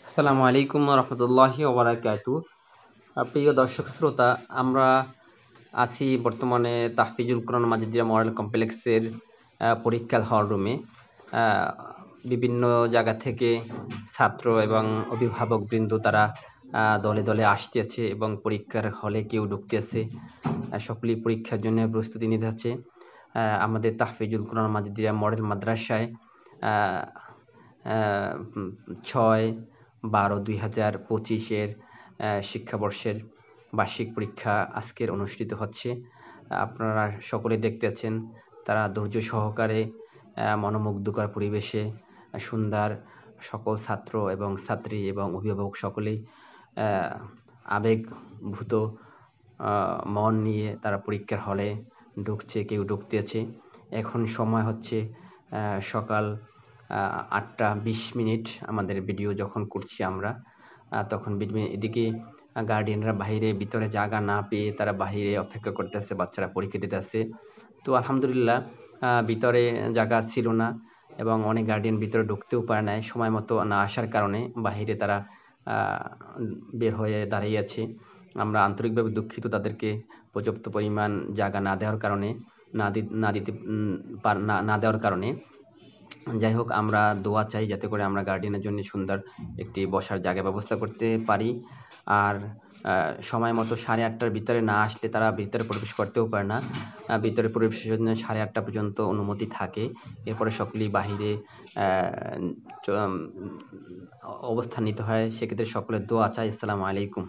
আসসালামু আলাইকুম রহমতুল্লাহি ওবারাকাতু। প্রিয় দর্শক শ্রোতা, আমরা আছি বর্তমানে তাহফিজুল কোরআন মাজিদিয়া মডেল কমপ্লেক্সের পরীক্ষার হল রুমে। বিভিন্ন জায়গা থেকে ছাত্র এবং অভিভাবকবৃন্দ তারা দলে দলে আসতেছে এবং পরীক্ষার হলে কেউ ঢুকতেছে। সকলেই পরীক্ষার জন্য প্রস্তুতি নিতে আছে। আমাদের তাহফিজুল কোরআন মাজিদিয়া মডেল মাদ্রাসায় 6/12/2025 শিক্ষাবর্ষের বার্ষিক পরীক্ষা আজকের অনুষ্ঠিত হচ্ছে। আপনারা সকলে দেখতেছেন, তারা ধৈর্য সহকারে মনোমুগ্ধকর পরিবেশে সুন্দর সকল ছাত্র এবং ছাত্রী এবং অভিভাবক সকলেই আবেগভূত মন নিয়ে তারা পরীক্ষার হলে ঢুকছে, কেউ ঢুকতেছে। এখন সময় হচ্ছে সকাল 8টা 20 মিনিট। আমাদের ভিডিও যখন করছি আমরা, তখন এদিকে গার্ডিয়ানরা ভিতরে জায়গা না পেয়ে তারা বাহিরে অপেক্ষা করতেছে, বাচ্চারা পরীক্ষা দিতে আসছে। তো আলহামদুলিল্লাহ ভিতরে জায়গা ছিল না এবং অনেক গার্ডিয়ান ভিতরে ঢুকতেও পারে নাই, সময় মতো না আসার কারণে বাহিরে তারা বের হয়ে দাঁড়িয়ে আছে। আমরা আন্তরিকভাবে দুঃখিত তাদেরকে পর্যাপ্ত পরিমাণ জায়গা না দেওয়ার কারণে, না দেওয়ার কারণে। যাই হোক, আমরা দোয়া চাই যাতে করে আমরা গার্ডিয়ানের জন্য সুন্দর একটি বসার জায়গা ব্যবস্থা করতে পারি। আর সময় মতো 8:30টার ভিতরে না আসলে তারা ভিতরে প্রবেশ করতেও পারে না। ভিতরে প্রবেশের জন্য 8:30টা পর্যন্ত অনুমতি থাকে। এরপরে সকলেই বাহিরে অবস্থান নিতে হয়। সেক্ষেত্রে সকলের দোয়া চাই। আসসালামু আলাইকুম।